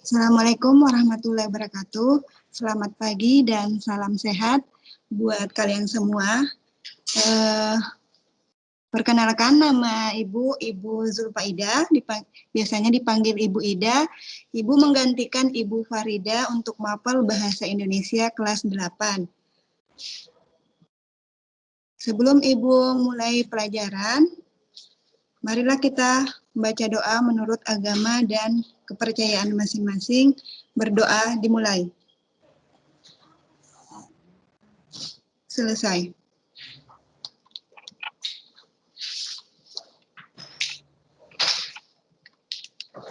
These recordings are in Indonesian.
Assalamualaikum warahmatullahi wabarakatuh. Selamat pagi dan salam sehat buat kalian semua. Perkenalkan nama Ibu Zulfaida, biasanya dipanggil Ibu Ida. Ibu menggantikan Ibu Farida untuk mapel Bahasa Indonesia kelas 8. Sebelum Ibu mulai pelajaran, marilah kita membaca doa menurut agama dan kepercayaan masing-masing. Berdoa dimulai. Selesai.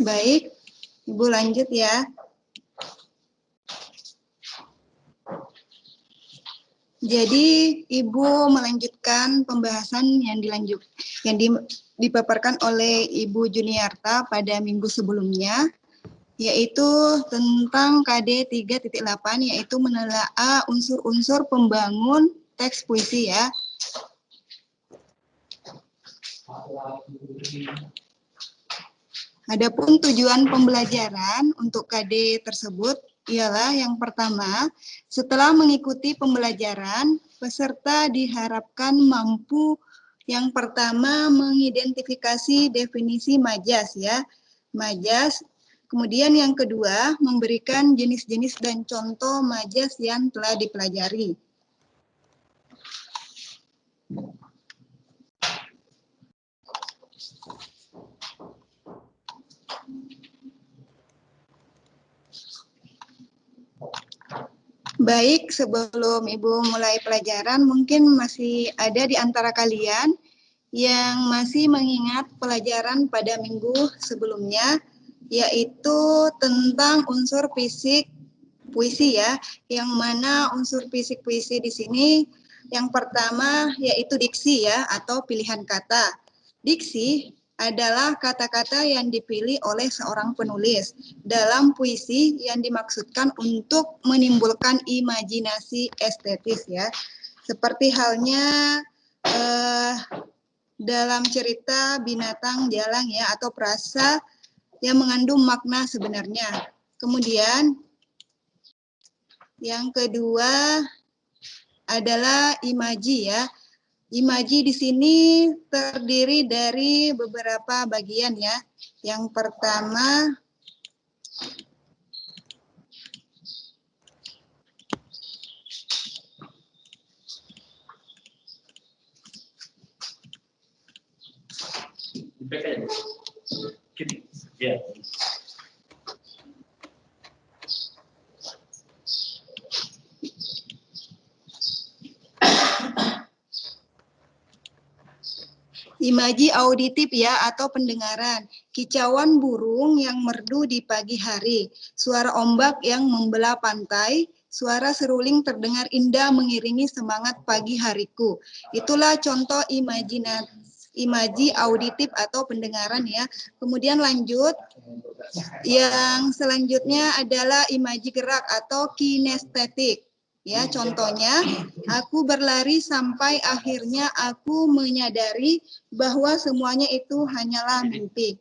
Baik, Ibu lanjut ya. Jadi Ibu melanjutkan pembahasan yang dipaparkan oleh Ibu Juniarta pada minggu sebelumnya, yaitu tentang KD 3.8, yaitu menelaah unsur-unsur pembangun teks puisi ya. Adapun tujuan pembelajaran untuk KD tersebut ialah yang pertama, setelah mengikuti pembelajaran, peserta diharapkan mampu yang pertama mengidentifikasi definisi majas ya. Majas. Kemudian yang kedua, memberikan jenis-jenis dan contoh majas yang telah dipelajari. Baik, sebelum Ibu mulai pelajaran, mungkin masih ada di antara kalian yang masih mengingat pelajaran pada minggu sebelumnya, yaitu tentang unsur fisik puisi ya, yang mana unsur fisik puisi di sini yang pertama yaitu diksi ya, atau pilihan kata. Diksi adalah kata-kata yang dipilih oleh seorang penulis dalam puisi yang dimaksudkan untuk menimbulkan imajinasi estetis ya. Seperti halnya dalam cerita binatang jalang ya, atau prasa yang mengandung makna sebenarnya. Kemudian yang kedua adalah imaji ya. Imaji di sini terdiri dari beberapa bagian ya. Yang pertama imaji auditif ya, atau pendengaran. Kicauan burung yang merdu di pagi hari, suara ombak yang membelah pantai, suara seruling terdengar indah mengiringi semangat pagi hariku. Itulah contoh imaji auditif atau pendengaran ya. Kemudian lanjut, yang selanjutnya adalah imaji gerak atau kinestetik. Ya, contohnya, aku berlari sampai akhirnya aku menyadari bahwa semuanya itu hanyalah mimpi.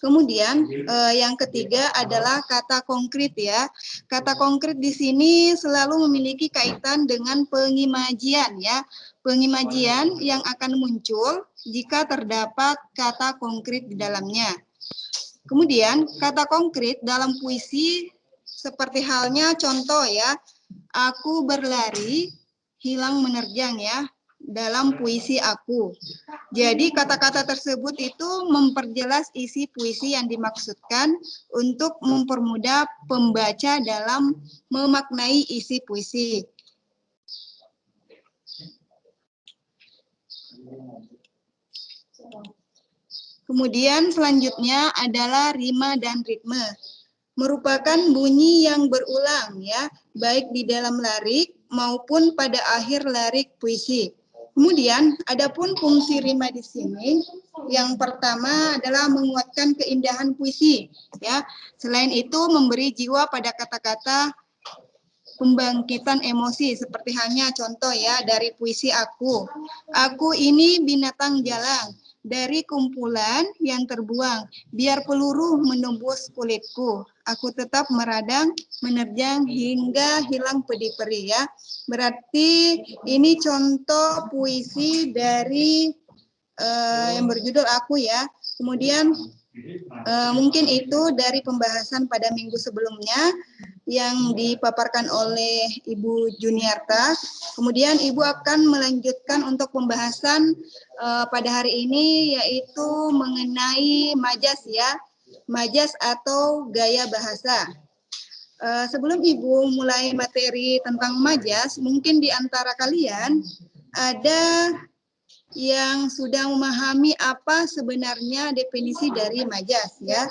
Kemudian yang ketiga adalah kata konkret ya. Kata konkret di sini selalu memiliki kaitan dengan pengimajian ya. Pengimajian yang akan muncul jika terdapat kata konkret di dalamnya. Kemudian kata konkret dalam puisi seperti halnya contoh ya. Aku berlari, hilang menerjang ya, dalam puisi aku. Jadi kata-kata tersebut itu memperjelas isi puisi yang dimaksudkan untuk mempermudah pembaca dalam memaknai isi puisi. Kemudian selanjutnya adalah rima dan ritme. Merupakan bunyi yang berulang ya, baik di dalam lirik maupun pada akhir lirik puisi. Kemudian adapun fungsi rima di sini yang pertama adalah menguatkan keindahan puisi ya. Selain itu memberi jiwa pada kata-kata, pembangkitan emosi seperti halnya contoh ya dari puisi aku. Aku ini binatang jalang. dari kumpulan yang terbuang. Biar peluru menembus kulitku, aku tetap meradang, menerjang hingga hilang peri-peri ya. Berarti ini contoh puisi dari yang berjudul Aku ya. Kemudian mungkin itu dari pembahasan pada minggu sebelumnya yang dipaparkan oleh Ibu Juniarta. Kemudian Ibu akan melanjutkan untuk pembahasan pada hari ini, yaitu mengenai majas ya, majas atau gaya bahasa. Sebelum Ibu mulai materi tentang majas, mungkin di antara kalian ada yang sudah memahami apa sebenarnya definisi dari majas ya.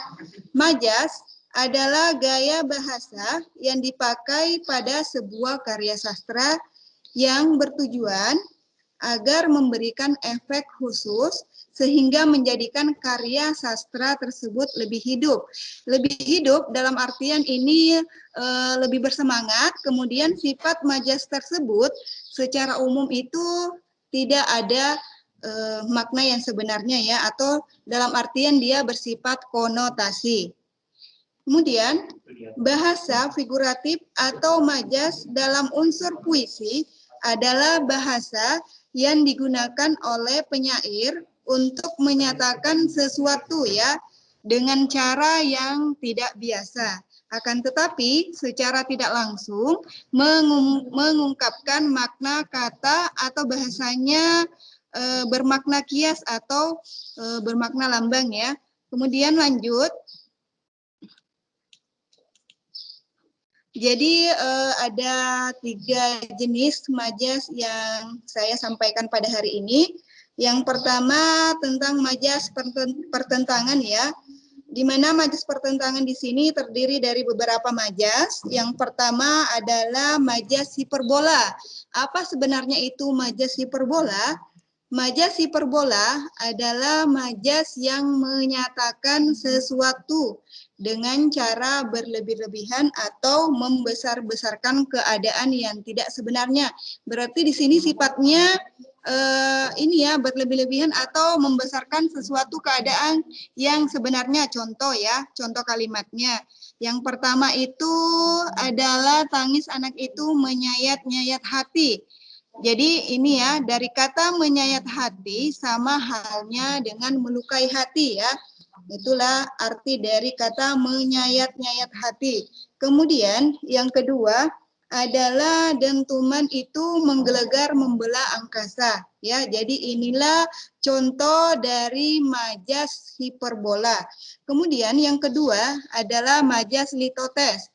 Majas adalah gaya bahasa yang dipakai pada sebuah karya sastra yang bertujuan agar memberikan efek khusus sehingga menjadikan karya sastra tersebut lebih hidup. Lebih hidup dalam artian ini lebih bersemangat, kemudian sifat majas tersebut secara umum itu tidak ada makna yang sebenarnya ya, atau dalam artian dia bersifat konotasi. Kemudian, bahasa figuratif atau majas dalam unsur puisi adalah bahasa yang digunakan oleh penyair untuk menyatakan sesuatu ya dengan cara yang tidak biasa. Akan tetapi secara tidak langsung mengungkapkan makna kata atau bahasanya bermakna kias atau bermakna lambang ya. Kemudian lanjut. Jadi ada 3 jenis majas yang saya sampaikan pada hari ini. Yang pertama tentang majas pertentangan ya, di mana majas pertentangan di sini terdiri dari beberapa majas. Yang pertama adalah majas hiperbola. Apa sebenarnya itu majas hiperbola? Majas hiperbola adalah majas yang menyatakan sesuatu dengan cara berlebih-lebihan atau membesar-besarkan keadaan yang tidak sebenarnya. Berarti di sini sifatnya ini ya, berlebih-lebihan atau membesarkan sesuatu keadaan yang sebenarnya. Contoh ya, contoh kalimatnya. Yang pertama itu adalah tangis anak itu menyayat-nyayat hati. Jadi ini ya, dari kata menyayat hati sama halnya dengan melukai hati ya. Itulah arti dari kata menyayat-nyayat hati. Kemudian yang kedua adalah dentuman itu menggelegar membelah angkasa ya. Jadi inilah contoh dari majas hiperbola. Kemudian yang kedua adalah majas litotes.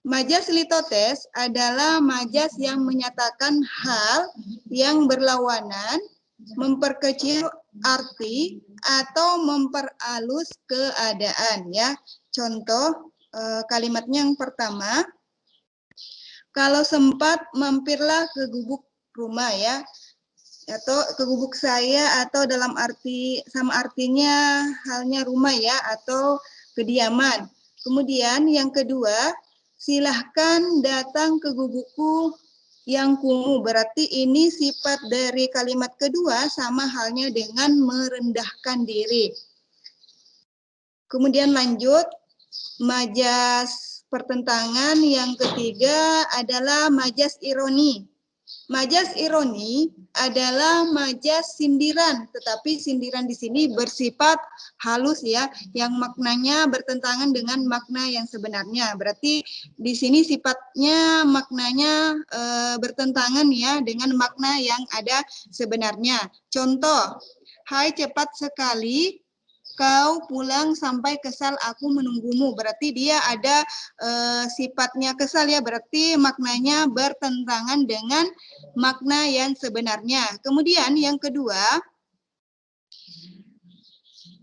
Majas litotes adalah majas yang menyatakan hal yang berlawanan, memperkecil arti atau memperhalus keadaan ya. Contoh kalimatnya yang pertama, kalau sempat mampirlah ke gubuk rumah ya, atau ke gubuk saya, atau dalam arti sama artinya halnya rumah ya, atau kediaman. Kemudian yang kedua, silahkan datang ke gubukku yang kumuh. Berarti ini sifat dari kalimat kedua sama halnya dengan merendahkan diri. Kemudian lanjut, majas pertentangan yang ketiga adalah majas ironi. Majas ironi adalah majas sindiran, tetapi sindiran di sini bersifat halus ya, yang maknanya bertentangan dengan makna yang sebenarnya. Berarti di sini sifatnya maknanya bertentangan ya dengan makna yang ada sebenarnya. Contoh, hai cepat sekali kau pulang sampai kesal aku menunggumu. Berarti dia ada sifatnya kesal ya, berarti maknanya bertentangan dengan makna yang sebenarnya. Kemudian yang kedua,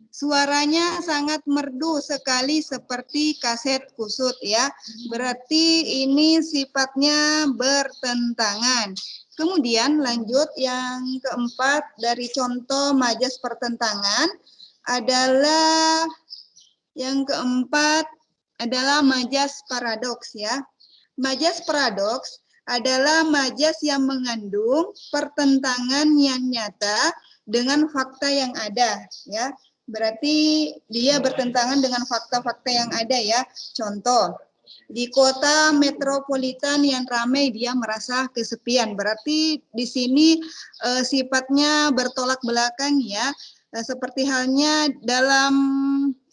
suaranya sangat merdu sekali seperti kaset kusut ya. Berarti ini sifatnya bertentangan. Kemudian lanjut yang keempat dari contoh majas pertentangan adalah yang keempat adalah majas paradoks ya. Majas paradoks adalah majas yang mengandung pertentangan yang nyata dengan fakta yang ada, ya. Berarti dia bertentangan dengan fakta-fakta yang ada, ya. Contoh, di kota metropolitan yang ramai dia merasa kesepian. Berarti di sini sifatnya bertolak belakang, ya. Seperti halnya dalam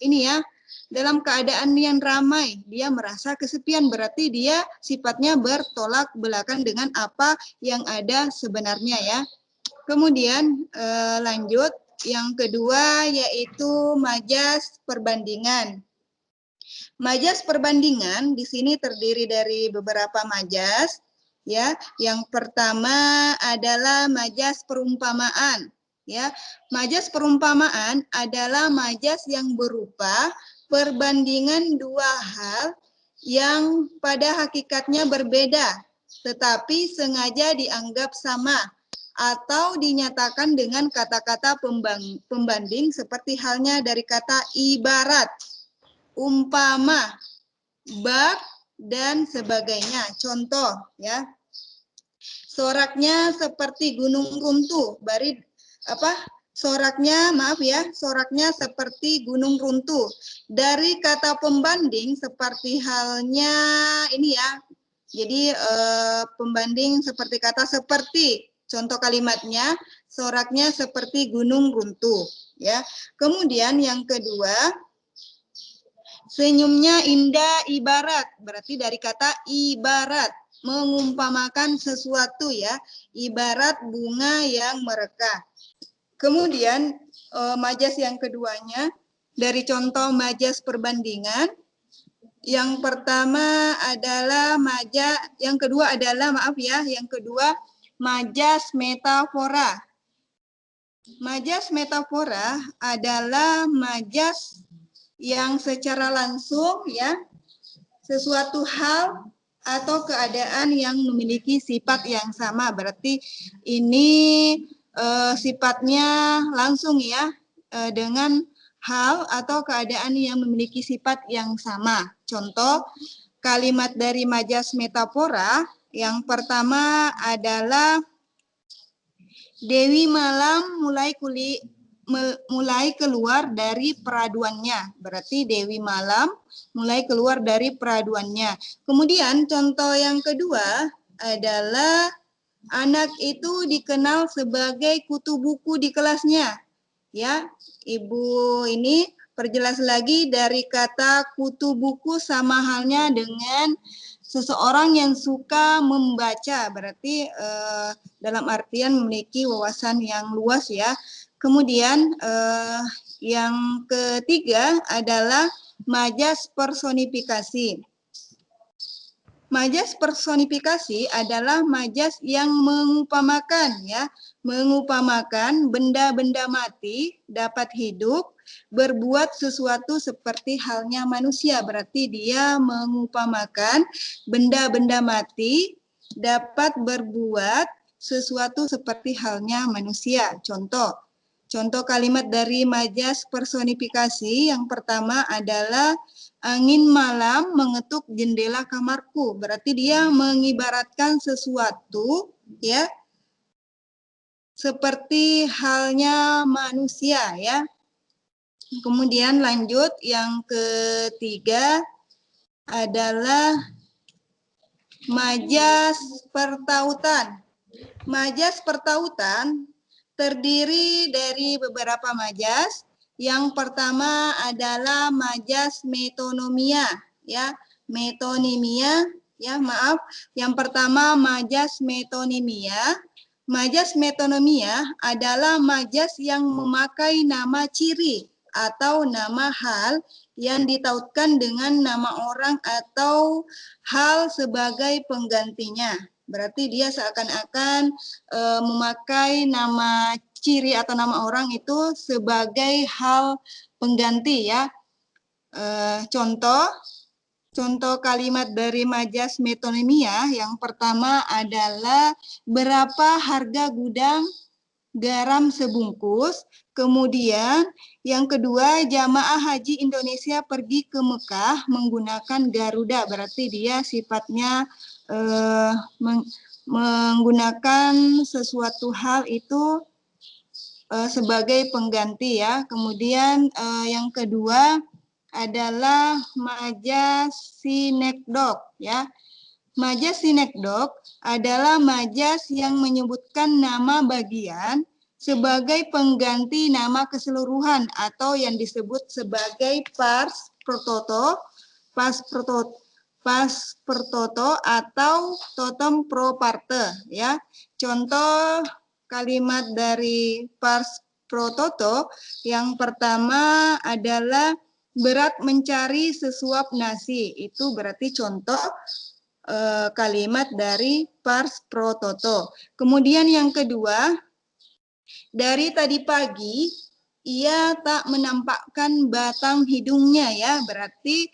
ini, ya, dalam keadaan yang ramai dia merasa kesepian, berarti dia sifatnya bertolak belakang dengan apa yang ada sebenarnya, ya. Kemudian lanjut, yang kedua yaitu majas perbandingan. Majas perbandingan di sini terdiri dari beberapa majas, ya. Yang pertama adalah majas perumpamaan, ya. Majas perumpamaan adalah majas yang berupa perbandingan dua hal yang pada hakikatnya berbeda, tetapi sengaja dianggap sama atau dinyatakan dengan kata-kata pembanding seperti halnya dari kata ibarat, umpama, bak, dan sebagainya. Contoh, ya. Soraknya seperti gunung runtuh. Soraknya seperti gunung runtuh. Dari kata pembanding seperti halnya ini, ya. Jadi pembanding seperti kata seperti. Contoh kalimatnya, soraknya seperti gunung runtuh, ya. Kemudian yang kedua, senyumnya indah ibarat. Berarti dari kata ibarat, mengumpamakan sesuatu, ya. Ibarat bunga yang merekah. Kemudian majas yang keduanya dari contoh majas perbandingan. Yang pertama adalah yang kedua majas metafora. Majas metafora adalah majas yang secara langsung, ya, sesuatu hal atau keadaan yang memiliki sifat yang sama. Berarti ini sifatnya langsung, ya, dengan hal atau keadaan yang memiliki sifat yang sama. Contoh kalimat dari majas metafora yang pertama adalah Dewi Malam mulai keluar dari peraduannya. Berarti Dewi Malam mulai keluar dari peraduannya. Kemudian contoh yang kedua adalah anak itu dikenal sebagai kutu buku di kelasnya. Ya, Ibu ini perjelas lagi dari kata kutu buku sama halnya dengan seseorang yang suka membaca. Berarti dalam artian memiliki wawasan yang luas, ya. Kemudian yang ketiga adalah majas personifikasi. Majas personifikasi adalah majas yang mengupamakan, ya, mengupamakan benda-benda mati dapat hidup, berbuat sesuatu seperti halnya manusia. Berarti dia mengupamakan benda-benda mati dapat berbuat sesuatu seperti halnya manusia. Contoh kalimat dari majas personifikasi yang pertama adalah angin malam mengetuk jendela kamarku. Berarti dia mengibaratkan sesuatu, ya, seperti halnya manusia, ya. Kemudian lanjut yang ketiga adalah majas pertautan. Majas pertautan terdiri dari beberapa majas. Yang pertama adalah majas metonomia, ya. Metonimia, ya, maaf. Yang pertama majas metonimia. Majas metonomia adalah majas yang memakai nama ciri atau nama hal yang ditautkan dengan nama orang atau hal sebagai penggantinya. Berarti dia seakan-akan memakai nama ciri atau nama orang itu sebagai hal pengganti, ya. Contoh kalimat dari majas metonimia yang pertama adalah berapa harga gudang garam sebungkus. Kemudian yang kedua, jamaah haji Indonesia pergi ke Mekah menggunakan Garuda. Berarti dia sifatnya menggunakan sesuatu hal itu sebagai pengganti ya. Kemudian yang kedua adalah majas sinekdok ya. Majas sinekdok adalah majas yang menyebutkan nama bagian sebagai pengganti nama keseluruhan atau yang disebut sebagai pars pro toto atau totem pro parte ya. Contoh kalimat dari pars pro toto yang pertama adalah berat mencari sesuap nasi. Itu berarti contoh kalimat dari pars pro toto. Kemudian yang kedua, dari tadi pagi ia tak menampakkan batang hidungnya ya. Berarti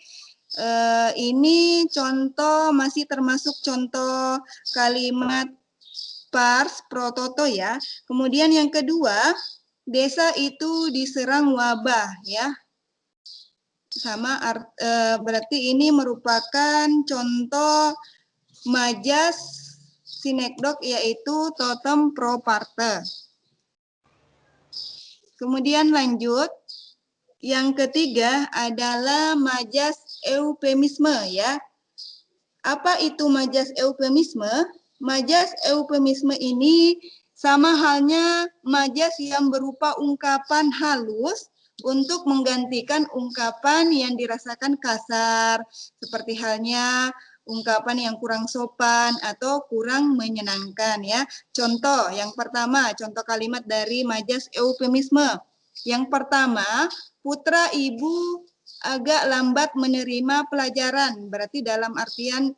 ini contoh masih termasuk contoh kalimat pars pro toto ya. Kemudian yang kedua, desa itu diserang wabah ya. Sama berarti ini merupakan contoh majas sinekdok yaitu totem pro parte. Kemudian lanjut, yang ketiga adalah majas eufemisme ya. Apa itu majas eufemisme? Majas eufemisme ini sama halnya majas yang berupa ungkapan halus untuk menggantikan ungkapan yang dirasakan kasar, seperti halnya ungkapan yang kurang sopan atau kurang menyenangkan ya. Contoh yang pertama, contoh kalimat dari majas eufemisme. Yang pertama, putra ibu agak lambat menerima pelajaran, berarti dalam artian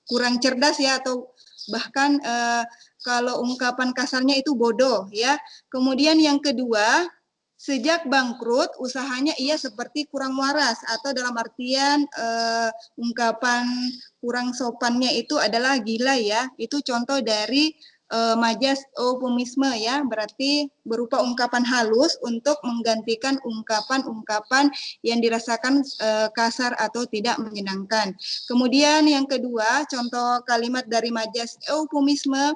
kurang cerdas ya, atau bahkan kalau ungkapan kasarnya itu bodoh ya. Kemudian yang kedua, sejak bangkrut usahanya ia seperti kurang waras, atau dalam artian ungkapan kurang sopannya itu adalah gila ya. Itu contoh dari majas eufemisme ya, berarti berupa ungkapan halus untuk menggantikan ungkapan-ungkapan yang dirasakan kasar atau tidak menyenangkan. Kemudian yang kedua, contoh kalimat dari majas eufemisme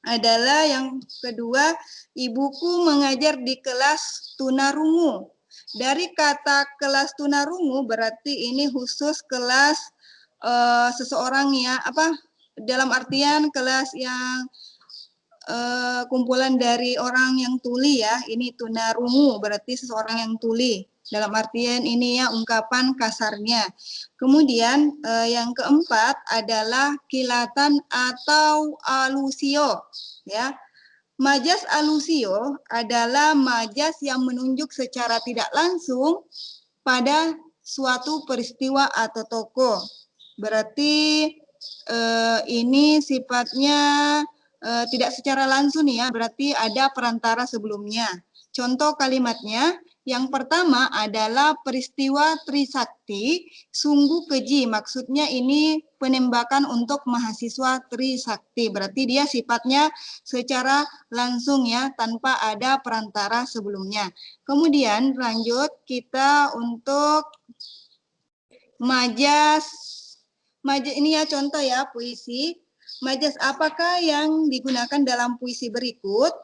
adalah yang kedua, ibuku mengajar di kelas tunarungu. Dari kata kelas tunarungu berarti ini khusus kelas seseorang ya, dalam artian kelas yang kumpulan dari orang yang tuli ya. Ini tunarungu berarti seseorang yang tuli. Dalam artian ini ya ungkapan kasarnya. Kemudian yang keempat adalah kilatan atau alusio ya. Majas alusio adalah majas yang menunjuk secara tidak langsung pada suatu peristiwa atau tokoh. Berarti ini sifatnya tidak secara langsung ya, berarti ada perantara sebelumnya. Contoh kalimatnya, yang pertama adalah peristiwa Trisakti sungguh keji. Maksudnya ini penembakan untuk mahasiswa Trisakti. Berarti dia sifatnya secara langsung ya, tanpa ada perantara sebelumnya. Kemudian lanjut kita untuk majas ini ya contoh ya puisi. Majas apakah yang digunakan dalam puisi berikut?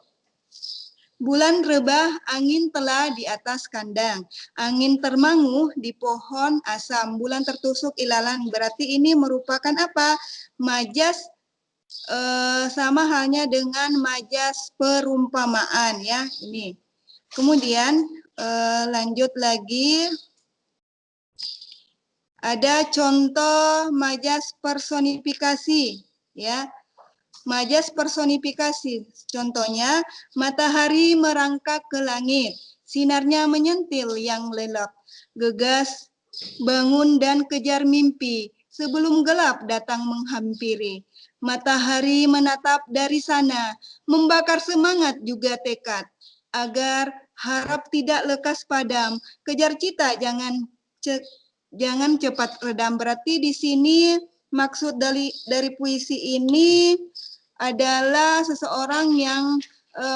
Bulan rebah, angin telah di atas kandang. Angin termangu di pohon asam. Bulan tertusuk ilalang. Berarti ini merupakan apa? Majas sama halnya dengan majas perumpamaan ya. Ini. Kemudian lanjut lagi. Ada contoh majas personifikasi ya. Majas personifikasi, contohnya matahari merangkak ke langit, sinarnya menyentil yang lelap, gegas, bangun dan kejar mimpi, sebelum gelap datang menghampiri. Matahari menatap dari sana, membakar semangat juga tekad, agar harap tidak lekas padam, kejar cita jangan cepat redam. Berarti di sini maksud dari puisi ini adalah seseorang yang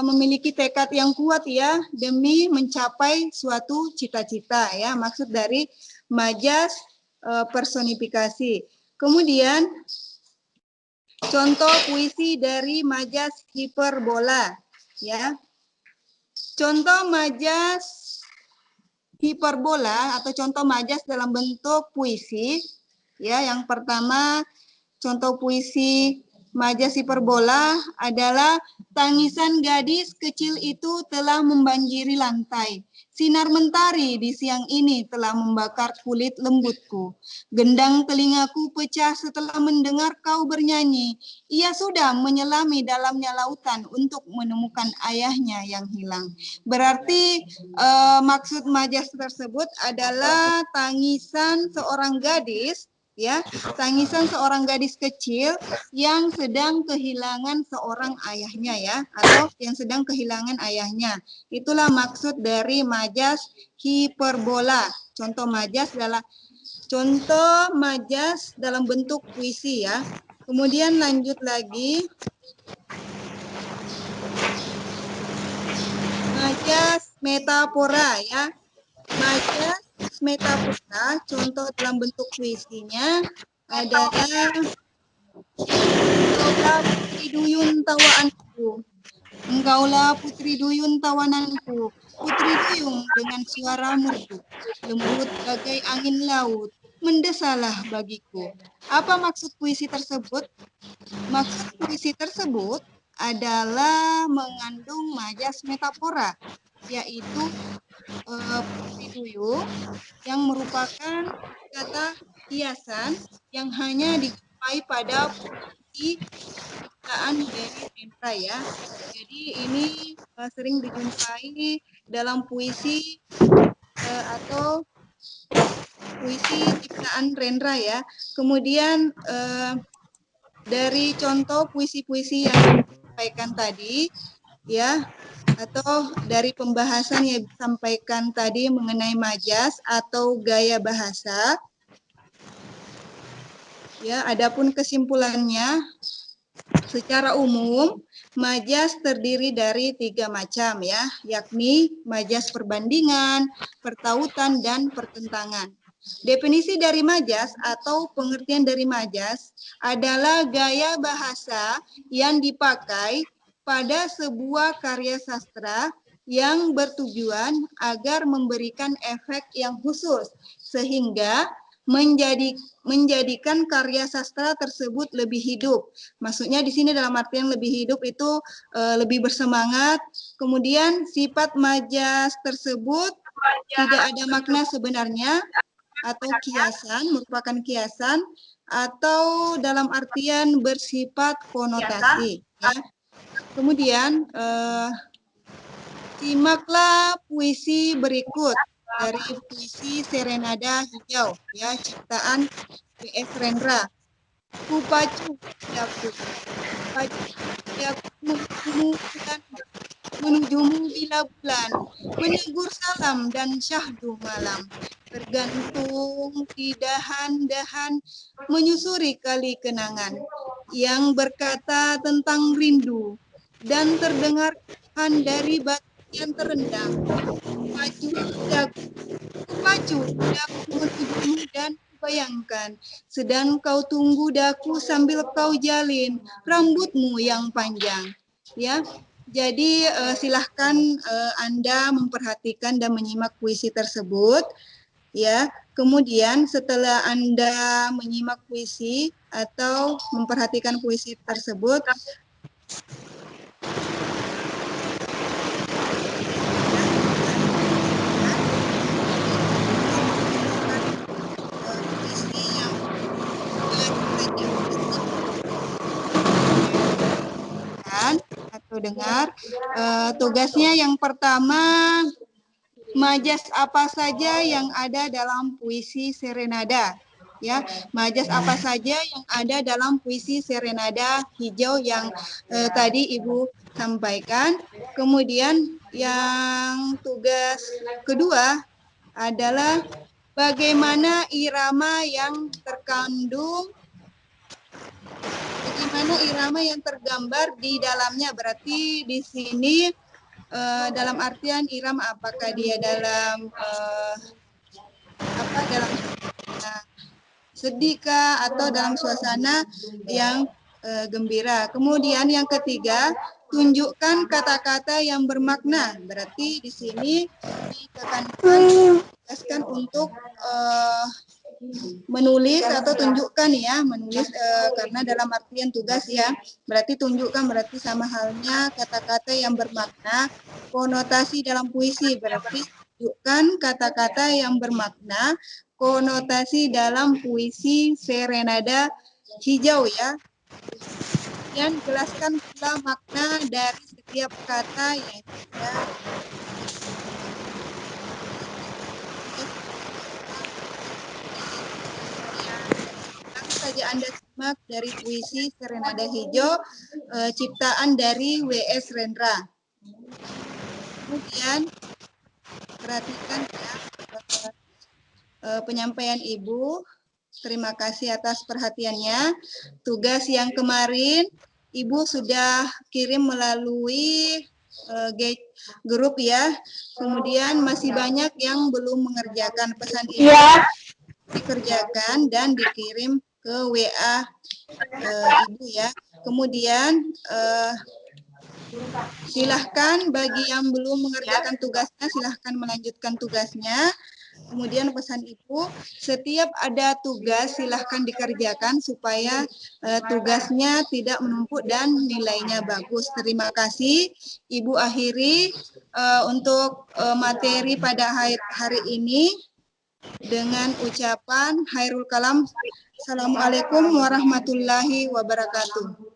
memiliki tekad yang kuat ya demi mencapai suatu cita-cita ya, maksud dari majas personifikasi. Kemudian contoh puisi dari majas hiperbola ya. Contoh majas hiperbola atau contoh majas dalam bentuk puisi. Ya, yang pertama contoh puisi majas hiperbola adalah tangisan gadis kecil itu telah membanjiri lantai. Sinar mentari di siang ini telah membakar kulit lembutku. Gendang telingaku pecah setelah mendengar kau bernyanyi. Ia sudah menyelami dalamnya lautan untuk menemukan ayahnya yang hilang. Berarti maksud majas tersebut adalah tangisan seorang gadis, ya, tangisan seorang gadis kecil yang sedang kehilangan seorang ayahnya, ya, atau yang sedang kehilangan ayahnya. Itulah maksud dari majas hiperbola. Contoh majas dalam bentuk puisi, ya. Kemudian lanjut lagi. Majas metafora, ya. Majas metafora, contoh dalam bentuk puisinya adalah engkaulah putri duyun tawaanku. Engkaulah putri duyun tawananku. Putri duyung dengan suara merdu, lembut bagai angin laut, mendesalah bagiku. Apa maksud puisi tersebut? Maksud puisi tersebut adalah mengandung majas metafora, yaitu putri duyung yang merupakan kata hiasan yang hanya dijumpai pada puisi ciptaan dari Rendra, ya. Jadi ini sering dijumpai dalam puisi atau puisi ciptaan Rendra, ya. Kemudian dari contoh puisi-puisi yang disampaikan tadi, ya, atau dari pembahasan yang disampaikan tadi mengenai majas atau gaya bahasa, ya, adapun kesimpulannya, secara umum majas terdiri dari 3 macam, ya, yakni majas perbandingan, pertautan, dan pertentangan. Definisi dari majas atau pengertian dari majas adalah gaya bahasa yang dipakai pada sebuah karya sastra yang bertujuan agar memberikan efek yang khusus sehingga menjadikan karya sastra tersebut lebih hidup. Maksudnya di sini dalam artian lebih hidup itu lebih bersemangat. Kemudian sifat majas tersebut tidak ada makna sebenarnya atau kiasan, merupakan kiasan, atau dalam artian bersifat konotasi, ya. Kemudian simaklah puisi berikut dari puisi Serenada Hijau, ya, ciptaan B.S. Rendra. Kupacu daku, menujumu bila bulan, menegur salam dan syahdu malam, tergantung di dahan-dahan, menyusuri kali kenangan, yang berkata tentang rindu, dan terdengarkan dari batu yang terendam. Pacu daku menujumu dan bayangkan, sedang kau tunggu daku sambil kau jalin rambutmu yang panjang, ya. Jadi silahkan Anda memperhatikan dan menyimak puisi tersebut, ya. Kemudian setelah Anda menyimak puisi atau memperhatikan puisi tersebut, atau dengar, tugasnya yang pertama, majas apa saja yang ada dalam puisi Serenada, ya. Majas apa saja yang ada dalam puisi Serenada Hijau yang tadi Ibu sampaikan. Kemudian yang tugas kedua adalah bagaimana irama yang terkandung, bagaimana irama yang tergambar di dalamnya. Berarti di sini dalam artian irama, apakah dia dalam dalam sedih kah atau dalam suasana yang gembira. Kemudian yang ketiga, tunjukkan kata-kata yang bermakna. Berarti di sini ditekankan untuk menulis atau tunjukkan ya, menulis karena dalam artian tugas ya. Berarti tunjukkan berarti sama halnya kata-kata yang bermakna. Konotasi dalam puisi berarti tunjukkan kata-kata yang bermakna. Konotasi dalam puisi Serenada Hijau ya. Dan jelaskan pula makna dari setiap kata yang ada. Langsung saja Anda simak dari puisi Serenada Hijau, ciptaan dari W.S. Rendra. Kemudian perhatikan ya, penyampaian Ibu. Terima kasih atas perhatiannya. Tugas yang kemarin Ibu sudah kirim melalui grup ya. Kemudian masih banyak yang belum mengerjakan. Pesan ini dikerjakan dan dikirim ke WA Ibu ya. Kemudian silahkan bagi yang belum mengerjakan tugasnya, silahkan melanjutkan tugasnya. Kemudian pesan Ibu, setiap ada tugas silahkan dikerjakan supaya tugasnya tidak menumpuk dan nilainya bagus. Terima kasih. Ibu akhiri untuk materi pada hari ini dengan ucapan Khairul Kalam. Assalamualaikum warahmatullahi wabarakatuh.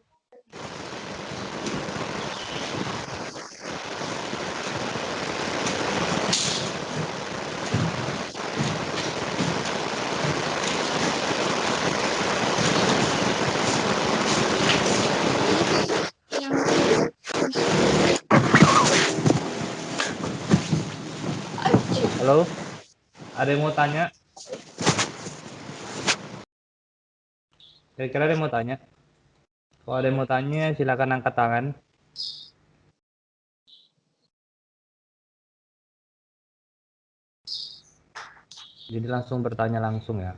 Halo, ada yang mau tanya? Kira-kira ada yang mau tanya? Kalau ada yang mau tanya, silakan angkat tangan. Jadi langsung bertanya langsung ya.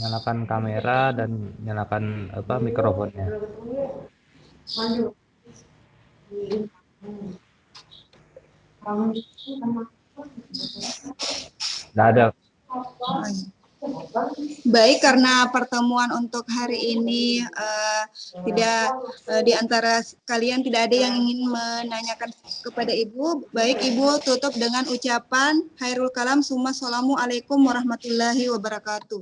Nyalakan kamera dan nyalakan mikrofonnya. Nggak ada. Baik, karena pertemuan untuk hari ini tidak di antara kalian tidak ada yang ingin menanyakan kepada Ibu. Baik, Ibu tutup dengan ucapan Khairul Kalam. Assalamualaikum warahmatullahi wabarakatuh.